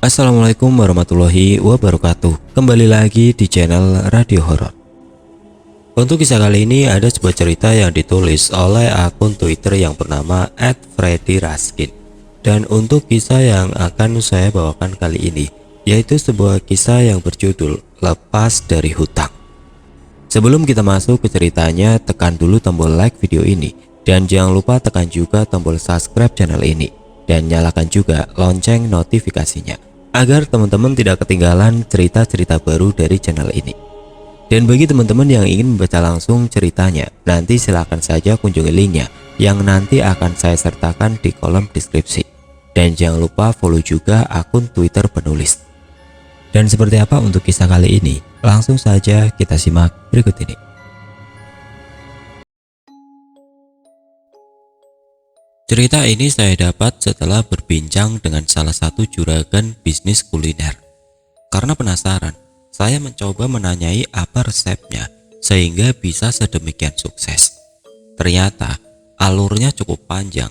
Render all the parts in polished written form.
Assalamualaikum warahmatullahi wabarakatuh. Kembali lagi di channel Radio Horor. Untuk kisah kali ini ada sebuah cerita yang ditulis oleh akun Twitter yang bernama @freddy_raskin. Dan untuk kisah yang akan saya bawakan kali ini yaitu sebuah kisah yang berjudul Lepas dari Hutang. Sebelum kita masuk ke ceritanya, tekan dulu tombol like video ini dan jangan lupa tekan juga tombol subscribe channel ini dan nyalakan juga lonceng notifikasinya agar teman-teman tidak ketinggalan cerita-cerita baru dari channel ini. Dan bagi teman-teman yang ingin membaca langsung ceritanya, nanti silakan saja kunjungi linknya yang nanti akan saya sertakan di kolom deskripsi. Dan jangan lupa follow juga akun Twitter penulis. Dan seperti apa untuk kisah kali ini? Langsung saja kita simak berikut ini. Cerita ini saya dapat setelah berbincang dengan salah satu juragan bisnis kuliner. Karena penasaran, saya mencoba menanyai apa resepnya sehingga bisa sedemikian sukses. Ternyata alurnya cukup panjang.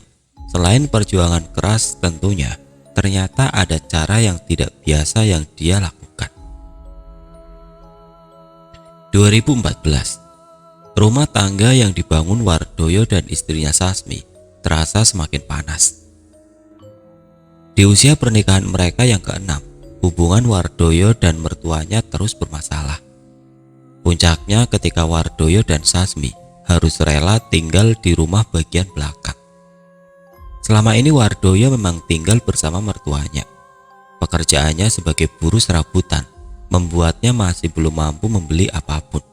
Selain perjuangan keras tentunya, ternyata ada cara yang tidak biasa yang dia lakukan. 2014, rumah tangga yang dibangun Wardoyo dan istrinya Sasmi terasa semakin panas. Di usia pernikahan mereka yang ke-6, hubungan Wardoyo dan mertuanya terus bermasalah. Puncaknya ketika Wardoyo dan Sasmi harus rela tinggal di rumah bagian belakang. Selama ini Wardoyo memang tinggal bersama mertuanya. Pekerjaannya sebagai buruh serabutan membuatnya masih belum mampu membeli apapun.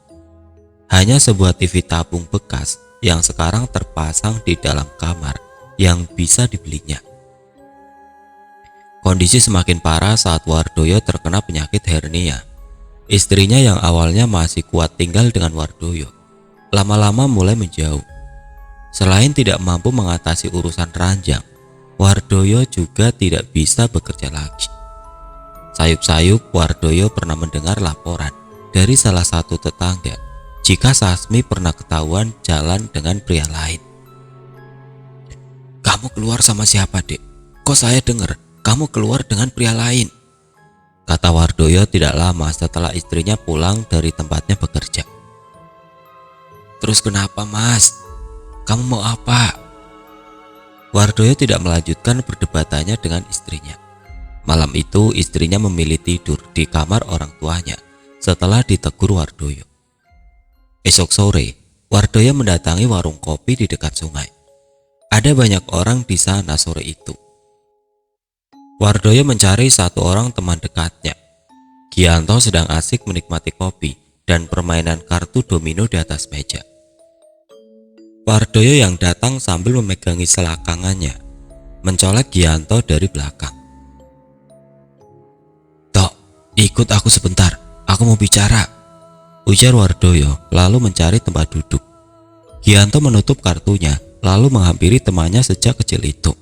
Hanya sebuah TV tabung bekas yang sekarang terpasang di dalam kamar yang bisa dibelinya. Kondisi semakin parah saat Wardoyo terkena penyakit hernia. Istrinya yang awalnya masih kuat tinggal dengan Wardoyo, lama-lama mulai menjauh. Selain tidak mampu mengatasi urusan ranjang, Wardoyo juga tidak bisa bekerja lagi. Sayup-sayup Wardoyo pernah mendengar laporan dari salah satu tetangga jika Sasmi pernah ketahuan jalan dengan pria lain. "Kamu keluar sama siapa, Dek? Kok saya dengar kamu keluar dengan pria lain?" kata Wardoyo tidak lama setelah istrinya pulang dari tempatnya bekerja. "Terus kenapa, Mas? Kamu mau apa?" Wardoyo tidak melanjutkan perdebatannya dengan istrinya. Malam itu istrinya memilih tidur di kamar orang tuanya setelah ditegur Wardoyo. Esok sore, Wardoyo mendatangi warung kopi di dekat sungai. Ada banyak orang di sana sore itu. Wardoyo mencari satu orang teman dekatnya. Gianto sedang asik menikmati kopi dan permainan kartu domino di atas meja. Wardoyo yang datang sambil memegangi selakangannya, mencolek Gianto dari belakang. "Tok, ikut aku sebentar, aku mau bicara," ujar Wardoyo lalu mencari tempat duduk. Gianto menutup kartunya lalu menghampiri temannya sejak kecil itu.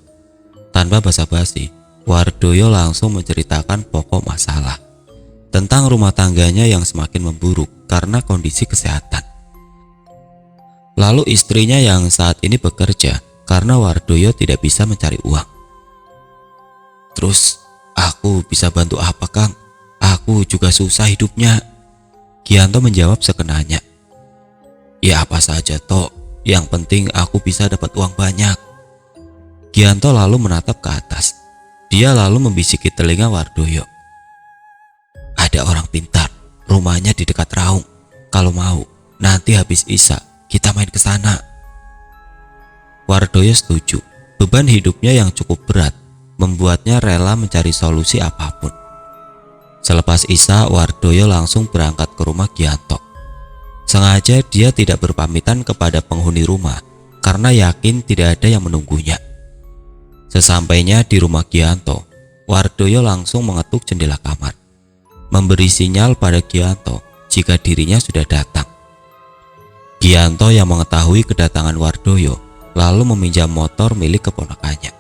Tanpa basa-basi, Wardoyo langsung menceritakan pokok masalah tentang rumah tangganya yang semakin memburuk karena kondisi kesehatan. Lalu istrinya yang saat ini bekerja karena Wardoyo tidak bisa mencari uang. "Terus aku bisa bantu apa, Kang? Aku juga susah hidupnya," Gianto menjawab sekenanya. "Ya apa saja, Tok. Yang penting aku bisa dapat uang banyak." Gianto lalu menatap ke atas. Dia lalu membisiki telinga Wardoyo. "Ada orang pintar, rumahnya di dekat Raung. Kalau mau, nanti habis Isya kita main ke sana." Wardoyo setuju. Beban hidupnya yang cukup berat membuatnya rela mencari solusi apapun. Selepas Isya, Wardoyo langsung berangkat ke rumah Gianto. Sengaja dia tidak berpamitan kepada penghuni rumah karena yakin tidak ada yang menunggunya. Sesampainya di rumah Gianto, Wardoyo langsung mengetuk jendela kamar, memberi sinyal pada Gianto jika dirinya sudah datang. Gianto yang mengetahui kedatangan Wardoyo lalu meminjam motor milik keponakannya.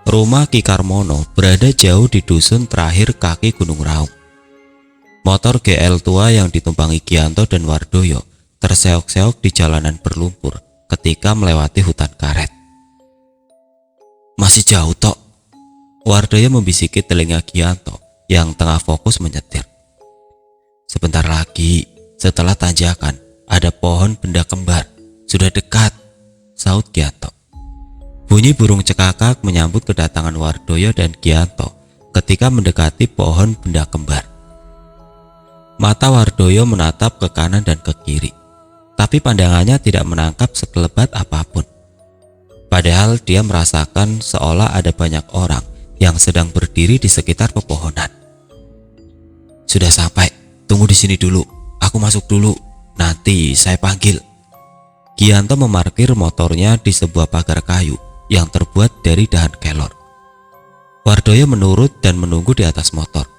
Rumah Ki Karmono berada jauh di dusun terakhir kaki Gunung Raung. Motor GL tua yang ditumpangi Gianto dan Wardoyo terseok-seok di jalanan berlumpur ketika melewati hutan karet. "Masih jauh, Tok?" Wardoyo membisiki telinga Gianto yang tengah fokus menyetir. Sebentar lagi, setelah tanjakan, ada pohon benda kembar. Sudah dekat, saut Gianto. Bunyi burung cekakak menyambut kedatangan Wardoyo dan Gianto ketika mendekati pohon benda kembar. Mata Wardoyo menatap ke kanan dan ke kiri, tapi pandangannya tidak menangkap sekelebat apapun. Padahal dia merasakan seolah ada banyak orang yang sedang berdiri di sekitar pepohonan. Sudah sampai, tunggu di sini dulu, aku masuk dulu, nanti saya panggil. Gianto memarkir motornya di sebuah pagar kayu yang terbuat dari dahan kelor. Wardoyo menurut dan menunggu di atas motor.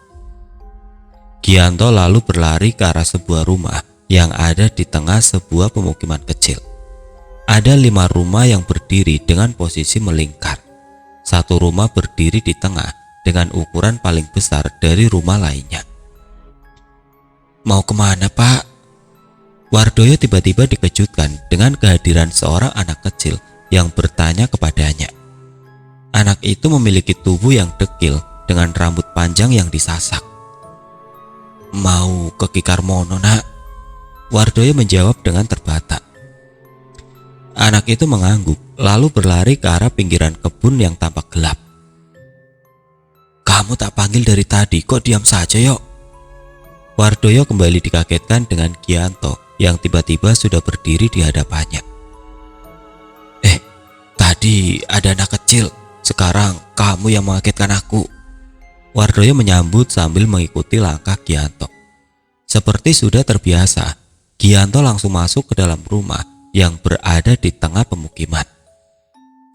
Gianto lalu berlari ke arah sebuah rumah yang ada di tengah sebuah pemukiman kecil. Ada 5 rumah yang berdiri dengan posisi melingkar. Satu rumah berdiri di tengah dengan ukuran paling besar dari rumah lainnya. Mau kemana, Pak? Wardoyo tiba-tiba dikejutkan dengan kehadiran seorang anak kecil yang bertanya kepadanya. Anak itu memiliki tubuh yang dekil dengan rambut panjang yang disasak. Mau ke Ki Karmono, Nak? Wardoyo menjawab dengan terbata. Anak itu mengangguk, lalu berlari ke arah pinggiran kebun yang tampak gelap. Kamu tak panggil dari tadi, kok diam saja, Yok? Wardoyo kembali dikagetkan dengan Gianto yang tiba-tiba sudah berdiri di hadapannya. Tadi ada anak kecil, sekarang kamu yang mengagetkan aku. Wardoyo menyambut sambil mengikuti langkah Gianto. Seperti sudah terbiasa, Gianto langsung masuk ke dalam rumah yang berada di tengah pemukiman.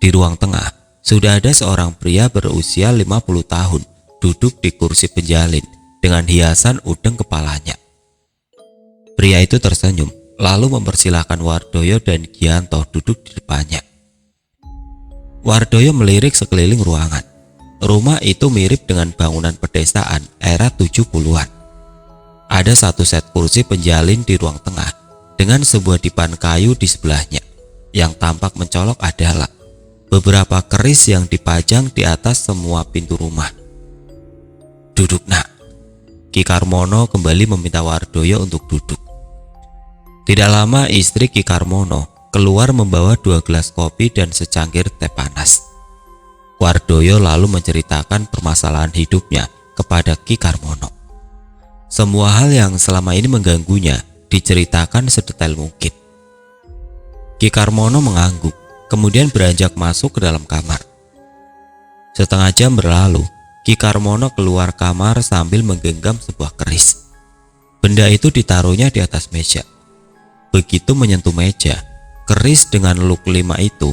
Di ruang tengah, sudah ada seorang pria berusia 50 tahun duduk di kursi penjalin dengan hiasan udeng kepalanya. Pria itu tersenyum, lalu mempersilahkan Wardoyo dan Gianto duduk di depannya. Wardoyo melirik sekeliling ruangan. Rumah itu mirip dengan bangunan pedesaan era 70-an. Ada satu set kursi penjalin di ruang tengah dengan sebuah dipan kayu di sebelahnya. Yang tampak mencolok adalah beberapa keris yang dipajang di atas semua pintu rumah. Duduk, Nak. Ki Karmono kembali meminta Wardoyo untuk duduk. Tidak lama istri Ki Karmono keluar membawa 2 gelas kopi dan secangkir teh panas. Wardoyo lalu menceritakan permasalahan hidupnya kepada Ki Karmono. Semua hal yang selama ini mengganggunya diceritakan sedetail mungkin. Ki Karmono mengangguk, kemudian beranjak masuk ke dalam kamar. Setengah jam berlalu, Ki Karmono keluar kamar sambil menggenggam sebuah keris. Benda itu ditaruhnya di atas meja. Begitu menyentuh meja, keris dengan luk 5 itu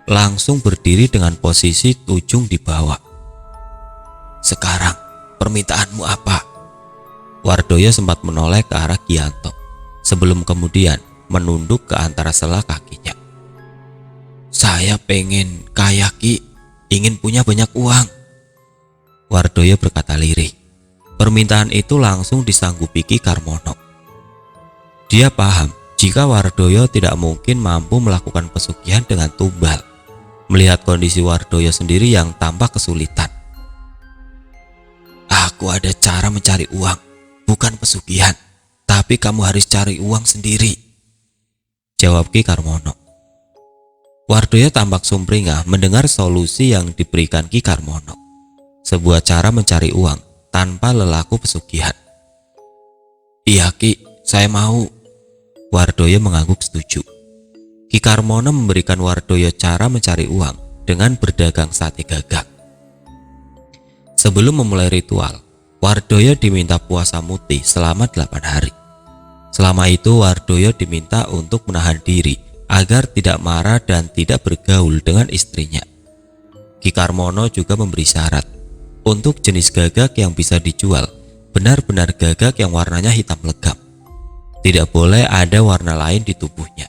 langsung berdiri dengan posisi ujung di bawah. Sekarang, permintaanmu apa? Wardoyo sempat menoleh ke arah Gianto, sebelum kemudian menunduk ke antara sela kakinya. Saya pengen kaya, Ki, ingin punya banyak uang. Wardoyo berkata lirih. Permintaan itu langsung disanggupi Ki Karmono. Dia paham jika Wardoyo tidak mungkin mampu melakukan pesugihan dengan tumbal, melihat kondisi Wardoyo sendiri yang tampak kesulitan. Aku ada cara mencari uang, bukan pesugihan, tapi kamu harus cari uang sendiri, jawab Ki Karmono. Wardoyo tampak sumringah mendengar solusi yang diberikan Ki Karmono, sebuah cara mencari uang tanpa lelaku pesugihan. Iya, Ki, saya mau. Wardoyo mengangguk setuju. Ki Karmono memberikan Wardoyo cara mencari uang dengan berdagang sate gagak. Sebelum memulai ritual, Wardoyo diminta puasa muti selama 8 hari. Selama itu Wardoyo diminta untuk menahan diri agar tidak marah dan tidak bergaul dengan istrinya. Ki Karmono juga memberi syarat untuk jenis gagak yang bisa dijual benar-benar gagak yang warnanya hitam legam. Tidak boleh ada warna lain di tubuhnya.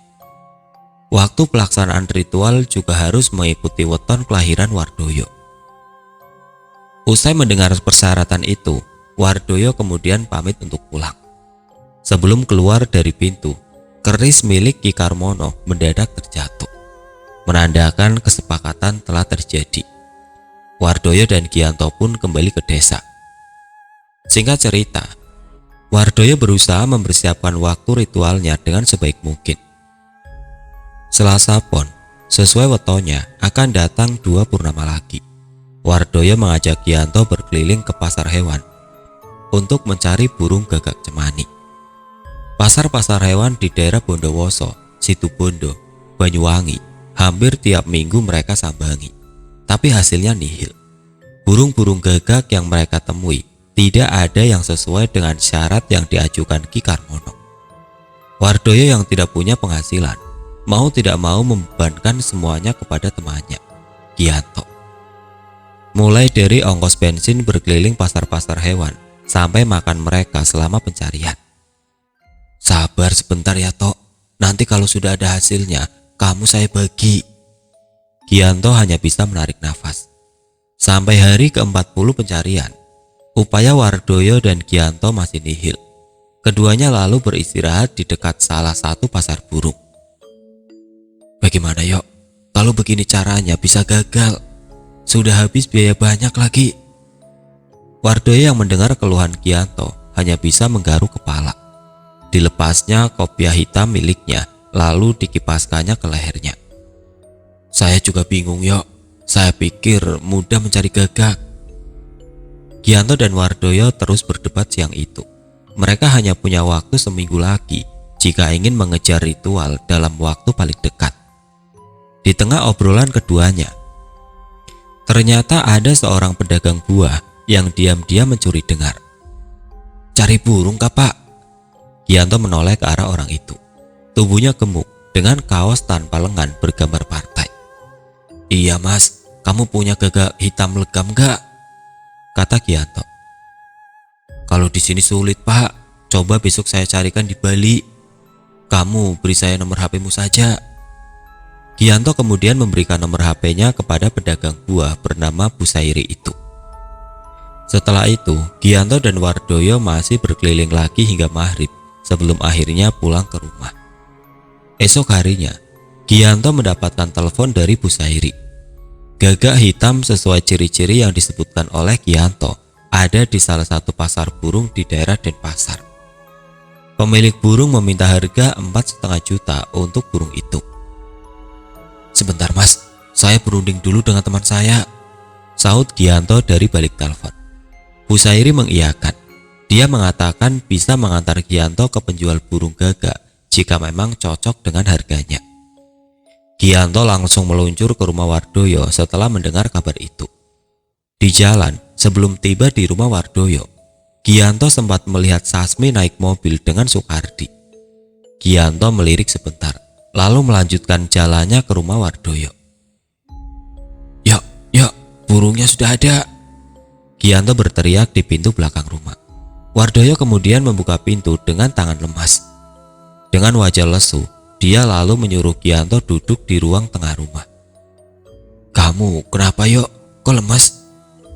Waktu pelaksanaan ritual juga harus mengikuti weton kelahiran Wardoyo. Usai mendengar persyaratan itu, Wardoyo kemudian pamit untuk pulang. Sebelum keluar dari pintu, keris milik Ki Karmono mendadak terjatuh, menandakan kesepakatan telah terjadi. Wardoyo dan Gianto pun kembali ke desa. Singkat cerita, Wardoyo berusaha mempersiapkan waktu ritualnya dengan sebaik mungkin. Selasa Pon, sesuai wetonya akan datang 2 purnama lagi. Wardoyo mengajak Gianto berkeliling ke pasar hewan untuk mencari burung gagak cemani. Pasar-pasar hewan di daerah Bondowoso, Situbondo, Banyuwangi, hampir tiap minggu mereka sambangi. Tapi hasilnya nihil. Burung-burung gagak yang mereka temui tidak ada yang sesuai dengan syarat yang diajukan Ki Karmono. Wardoyo yang tidak punya penghasilan, mau tidak mau membebankan semuanya kepada temannya, Gianto. Mulai dari ongkos bensin berkeliling pasar-pasar hewan, sampai makan mereka selama pencarian. Sabar sebentar ya Tok, nanti kalau sudah ada hasilnya, kamu saya bagi. Gianto hanya bisa menarik nafas. Sampai hari ke-40 pencarian, upaya Wardoyo dan Gianto masih nihil. Keduanya lalu beristirahat di dekat salah satu pasar burung. Bagaimana Yok, kalau begini caranya bisa gagal? Sudah habis biaya banyak lagi. Wardoyo yang mendengar keluhan Gianto hanya bisa menggaruk kepala. Dilepasnya kopiah hitam miliknya, lalu dikipaskannya ke lehernya. Saya juga bingung Yok, saya pikir mudah mencari gagak. Gianto dan Wardoyo terus berdebat siang itu. Mereka hanya punya waktu seminggu lagi jika ingin mengejar ritual dalam waktu paling dekat. Di tengah obrolan keduanya, ternyata ada seorang pedagang buah yang diam-diam mencuri dengar. Cari burung kah Pak? Gianto menoleh ke arah orang itu. Tubuhnya gemuk dengan kaos tanpa lengan bergambar partai. Iya Mas, kamu punya gagak hitam legam gak? Kata Gianto. Kalau di sini sulit Pak, coba besok saya carikan di Bali. Kamu beri saya nomor HP-mu saja. Gianto kemudian memberikan nomor HP-nya kepada pedagang buah bernama Busairi itu. Setelah itu, Gianto dan Wardoyo masih berkeliling lagi hingga maghrib sebelum akhirnya pulang ke rumah. Esok harinya, Gianto mendapatkan telepon dari Busairi. Gagak hitam sesuai ciri-ciri yang disebutkan oleh Gianto ada di salah satu pasar burung di daerah Denpasar. Pemilik burung meminta harga 4,5 juta untuk burung itu. Sebentar Mas, saya berunding dulu dengan teman saya, sahut Gianto dari balik telepon. Busairi mengiyakan. Dia mengatakan bisa mengantar Gianto ke penjual burung gagak jika memang cocok dengan harganya. Gianto langsung meluncur ke rumah Wardoyo setelah mendengar kabar itu. Di jalan, sebelum tiba di rumah Wardoyo, Gianto sempat melihat Sasmi naik mobil dengan Sukardi. Gianto melirik sebentar, lalu melanjutkan jalannya ke rumah Wardoyo. Yuk, burungnya sudah ada. Gianto berteriak di pintu belakang rumah. Wardoyo kemudian membuka pintu dengan tangan lemas. Dengan wajah lesu, dia lalu menyuruh Gianto duduk di ruang tengah rumah. Kamu kenapa Yok? Kok lemas?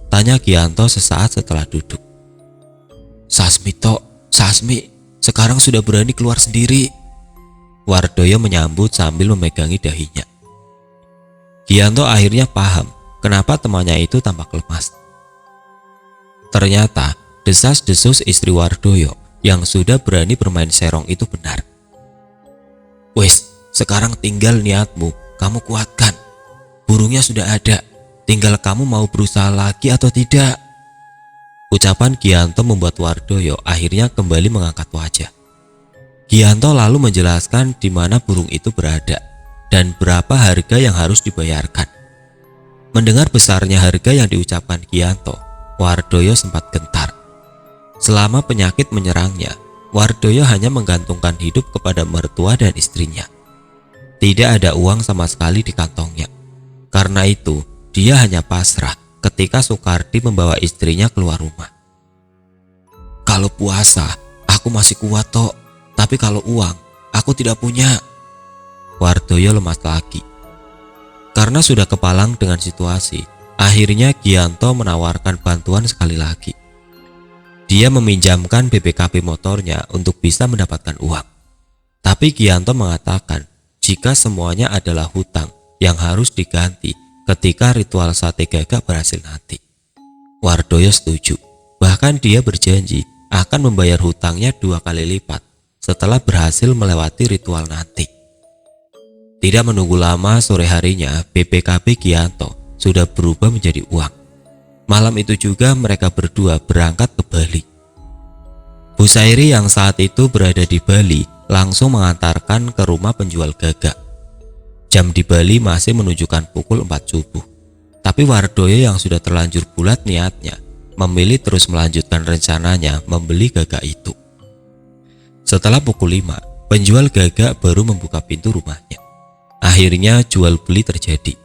Tanya Gianto sesaat setelah duduk. Sasmi Tok, Sasmi sekarang sudah berani keluar sendiri. Wardoyo menyambut sambil memegangi dahinya. Gianto akhirnya paham kenapa temannya itu tampak lemas. Ternyata desas-desus istri Wardoyo yang sudah berani bermain serong itu benar. Wes, sekarang tinggal niatmu, kamu kuatkan. Burungnya sudah ada, tinggal kamu mau berusaha lagi atau tidak. Ucapan Gianto membuat Wardoyo akhirnya kembali mengangkat wajah. Gianto lalu menjelaskan di mana burung itu berada dan berapa harga yang harus dibayarkan. Mendengar besarnya harga yang diucapkan Gianto, Wardoyo sempat gentar. Selama penyakit menyerangnya, Wardoyo hanya menggantungkan hidup kepada mertua dan istrinya. Tidak ada uang sama sekali di kantongnya. Karena itu, dia hanya pasrah ketika Sukardi membawa istrinya keluar rumah. Kalau puasa, aku masih kuat Tok. Tapi kalau uang, aku tidak punya. Wardoyo lemas lagi. Karena sudah kepalang dengan situasi, akhirnya Gianto menawarkan bantuan sekali lagi. Dia meminjamkan BPKB motornya untuk bisa mendapatkan uang. Tapi Gianto mengatakan jika semuanya adalah hutang yang harus diganti ketika ritual sate gagak berhasil nanti. Wardoyo setuju, bahkan dia berjanji akan membayar hutangnya 2 kali lipat setelah berhasil melewati ritual nanti. Tidak menunggu lama, sore harinya BPKB Gianto sudah berubah menjadi uang. Malam itu juga mereka berdua berangkat ke Bali. Bu Sairi yang saat itu berada di Bali langsung mengantarkan ke rumah penjual gagak. Jam di Bali masih menunjukkan pukul 4 subuh. Tapi Wardoyo yang sudah terlanjur bulat niatnya memilih terus melanjutkan rencananya membeli gagak itu. Setelah pukul 5, penjual gagak baru membuka pintu rumahnya. Akhirnya jual beli terjadi.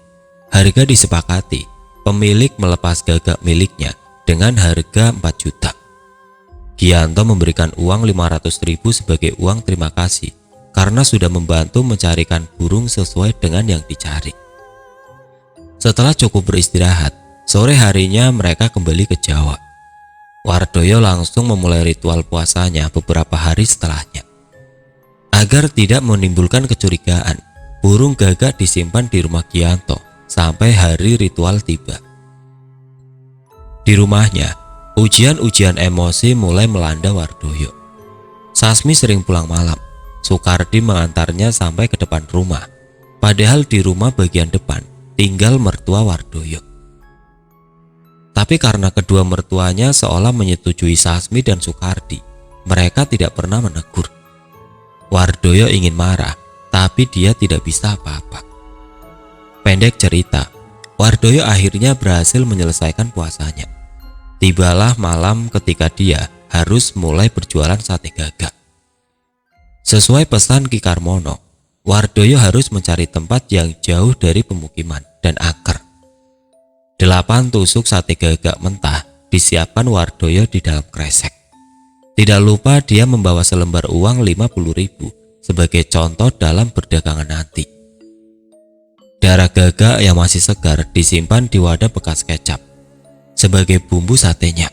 Harga disepakati, pemilik melepas gagak miliknya dengan harga 4 juta. Gianto memberikan uang 500.000 sebagai uang terima kasih karena sudah membantu mencarikan burung sesuai dengan yang dicari. Setelah cukup beristirahat, sore harinya mereka kembali ke Jawa. Wardoyo langsung memulai ritual puasanya beberapa hari setelahnya. Agar tidak menimbulkan kecurigaan, burung gagak disimpan di rumah Gianto sampai hari ritual tiba. Di rumahnya, ujian-ujian emosi mulai melanda Wardoyo. Sasmi sering pulang malam. Sukardi mengantarnya sampai ke depan rumah. Padahal di rumah bagian depan tinggal mertua Wardoyo. Tapi karena kedua mertuanya seolah menyetujui Sasmi dan Sukardi, mereka tidak pernah menegur. Wardoyo ingin marah, tapi dia tidak bisa apa-apa. Pendek cerita, Wardoyo akhirnya berhasil menyelesaikan puasanya. Tibalah malam ketika dia harus mulai berjualan sate gagak. Sesuai pesan Ki Karmono, Wardoyo harus mencari tempat yang jauh dari pemukiman dan akar. 8 tusuk sate gagak mentah disiapkan Wardoyo di dalam kresek. Tidak lupa dia membawa selembar uang 50.000 sebagai contoh dalam berdagangan nanti. Darah gagak yang masih segar disimpan di wadah bekas kecap sebagai bumbu satenya.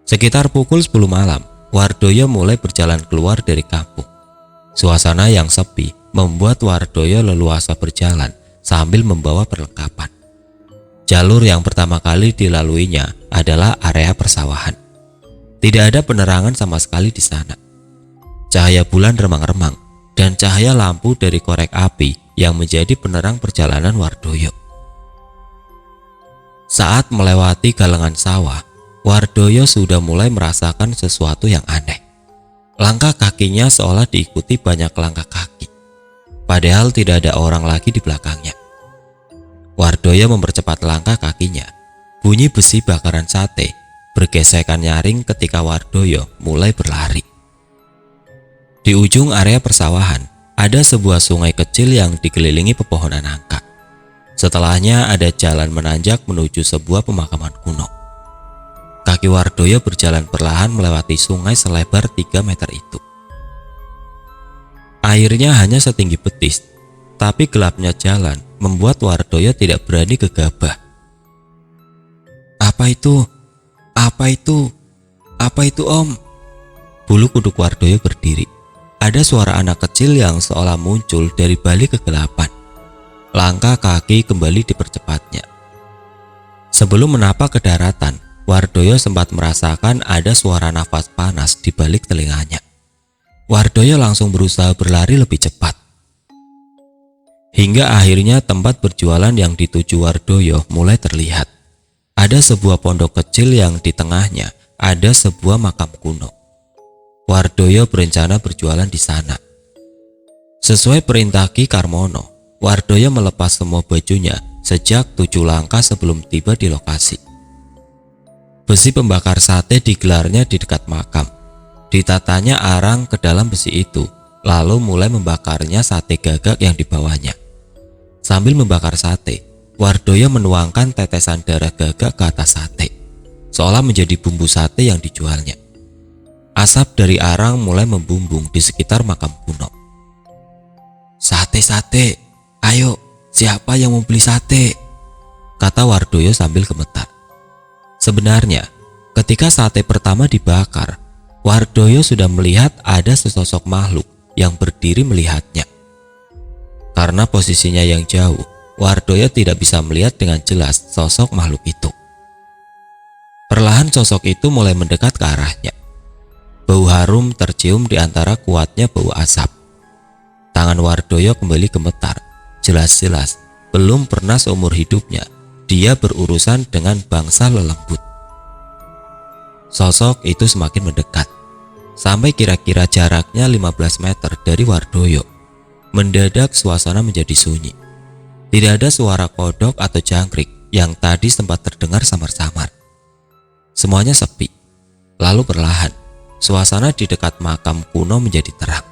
Sekitar pukul 10 malam, Wardoyo mulai berjalan keluar dari kampung. Suasana yang sepi membuat Wardoyo leluasa berjalan sambil membawa perlengkapan. Jalur yang pertama kali dilaluinya adalah area persawahan. Tidak ada penerangan sama sekali di sana. Cahaya bulan remang-remang dan cahaya lampu dari korek api yang menjadi penerang perjalanan Wardoyo. Saat melewati galengan sawah, Wardoyo sudah mulai merasakan sesuatu yang aneh. Langkah kakinya seolah diikuti banyak langkah kaki. Padahal tidak ada orang lagi di belakangnya. Wardoyo mempercepat langkah kakinya. Bunyi besi bakaran sate bergesekan nyaring ketika Wardoyo mulai berlari. Di ujung area persawahan ada sebuah sungai kecil yang dikelilingi pepohonan nangka. Setelahnya ada jalan menanjak menuju sebuah pemakaman kuno. Kaki Wardoyo berjalan perlahan melewati sungai selebar 3 meter itu. Airnya hanya setinggi betis, tapi gelapnya jalan membuat Wardoyo tidak berani gegabah. Apa itu? Apa itu? Apa itu, Om? Bulu kuduk Wardoyo berdiri. Ada suara anak kecil yang seolah muncul dari balik kegelapan. Langkah kaki kembali dipercepatnya. Sebelum menapak ke daratan, Wardoyo sempat merasakan ada suara nafas panas di balik telinganya. Wardoyo langsung berusaha berlari lebih cepat. Hingga akhirnya tempat berjualan yang dituju Wardoyo mulai terlihat. Ada sebuah pondok kecil yang di tengahnya ada sebuah makam kuno. Wardoyo berencana berjualan di sana. Sesuai perintah Ki Karmono, Wardoyo melepas semua bajunya sejak 7 langkah sebelum tiba di lokasi. Besi pembakar sate digelarnya di dekat makam. Ditatanya arang ke dalam besi itu, lalu mulai membakarnya sate gagak yang dibawanya. Sambil membakar sate, Wardoyo menuangkan tetesan darah gagak ke atas sate, seolah menjadi bumbu sate yang dijualnya. Asap dari arang mulai membumbung di sekitar makam kuno. "Sate-sate, ayo, siapa yang mau beli sate?" kata Wardoyo sambil gemetar. Sebenarnya, ketika sate pertama dibakar, Wardoyo sudah melihat ada sesosok makhluk yang berdiri melihatnya. Karena posisinya yang jauh, Wardoyo tidak bisa melihat dengan jelas sosok makhluk itu. Perlahan sosok itu mulai mendekat ke arahnya. Bau harum tercium di antara kuatnya bau asap. Tangan Wardoyo kembali gemetar. Jelas-jelas belum pernah seumur hidupnya dia berurusan dengan bangsa lelembut. Sosok itu semakin mendekat, sampai kira-kira jaraknya 15 meter dari Wardoyo. Mendadak suasana menjadi sunyi. Tidak ada suara kodok atau jangkrik yang tadi sempat terdengar samar-samar. Semuanya sepi. Lalu perlahan, suasana di dekat makam kuno menjadi terang.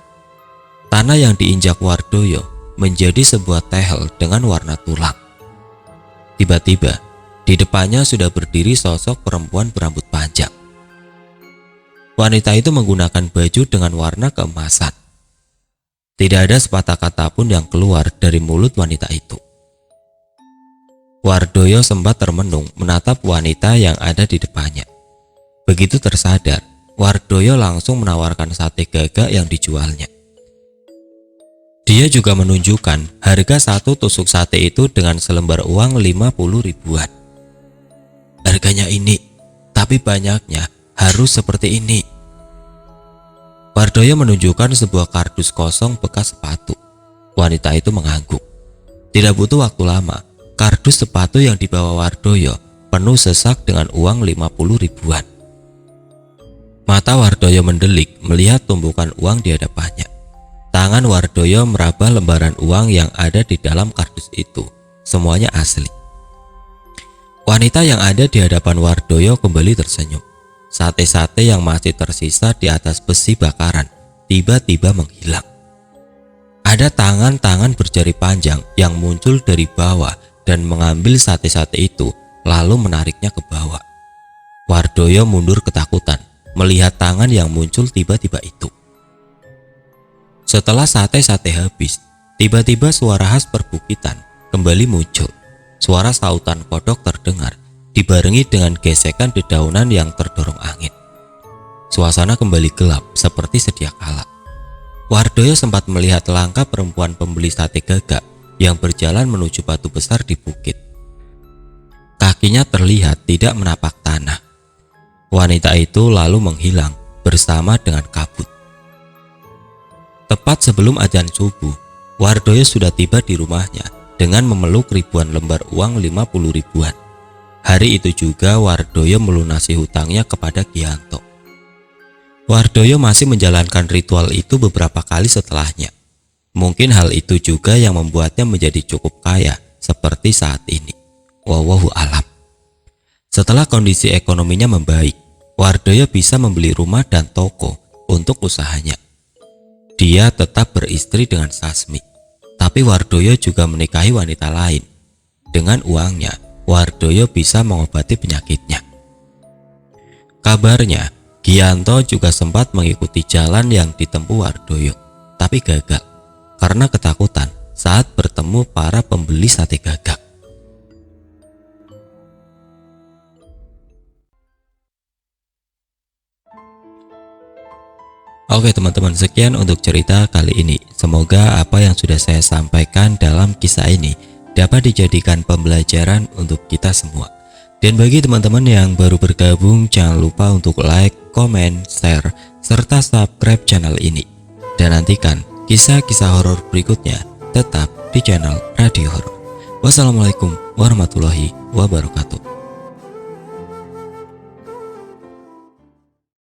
Tanah yang diinjak Wardoyo menjadi sebuah tehel dengan warna tulang. Tiba-tiba, di depannya sudah berdiri sosok perempuan berambut panjang. Wanita itu menggunakan baju dengan warna keemasan. Tidak ada sepatah kata pun yang keluar dari mulut wanita itu. Wardoyo sempat termenung menatap wanita yang ada di depannya. Begitu tersadar, Wardoyo langsung menawarkan sate gagak yang dijualnya. Dia juga menunjukkan harga satu tusuk sate itu dengan selembar uang 50 ribuan. Harganya ini, tapi banyaknya harus seperti ini. Wardoyo menunjukkan sebuah kardus kosong bekas sepatu. Wanita itu mengangguk. Tidak butuh waktu lama, kardus sepatu yang dibawa Wardoyo penuh sesak dengan uang 50 ribuan. Mata Wardoyo mendelik melihat tumpukan uang di hadapannya. Tangan Wardoyo meraba lembaran uang yang ada di dalam kardus itu. Semuanya asli. Wanita yang ada di hadapan Wardoyo kembali tersenyum. Sate-sate yang masih tersisa di atas besi bakaran tiba-tiba menghilang. Ada tangan-tangan berjari panjang yang muncul dari bawah dan mengambil sate-sate itu lalu menariknya ke bawah. Wardoyo mundur ketakutan melihat tangan yang muncul tiba-tiba itu. Setelah sate-sate habis, tiba-tiba suara khas perbukitan kembali muncul. Suara sautan kodok terdengar, dibarengi dengan gesekan dedaunan yang terdorong angin. Suasana kembali gelap seperti sedia kala. Wardoyo sempat melihat langkah perempuan pembeli sate gagak yang berjalan menuju batu besar di bukit. Kakinya terlihat tidak menapak tanah. Wanita itu lalu menghilang bersama dengan kabut. Tepat sebelum azan subuh, Wardoyo sudah tiba di rumahnya dengan memeluk ribuan lembar uang 50 ribuan. Hari itu juga Wardoyo melunasi hutangnya kepada Gianto. Wardoyo masih menjalankan ritual itu beberapa kali setelahnya. Mungkin hal itu juga yang membuatnya menjadi cukup kaya seperti saat ini. Wallahu alam. Setelah kondisi ekonominya membaik, Wardoyo bisa membeli rumah dan toko untuk usahanya. Dia tetap beristri dengan Sasmi, tapi Wardoyo juga menikahi wanita lain. Dengan uangnya, Wardoyo bisa mengobati penyakitnya. Kabarnya, Gianto juga sempat mengikuti jalan yang ditempuh Wardoyo, tapi gagal karena ketakutan saat bertemu para pembeli sate gagak. Oke teman-teman, sekian untuk cerita kali ini. Semoga apa yang sudah saya sampaikan dalam kisah ini dapat dijadikan pembelajaran untuk kita semua. Dan bagi teman-teman yang baru bergabung, jangan lupa untuk like, komen, share, serta subscribe channel ini. Dan nantikan kisah-kisah horor berikutnya tetap di channel Radio Horor. Wassalamualaikum warahmatullahi wabarakatuh.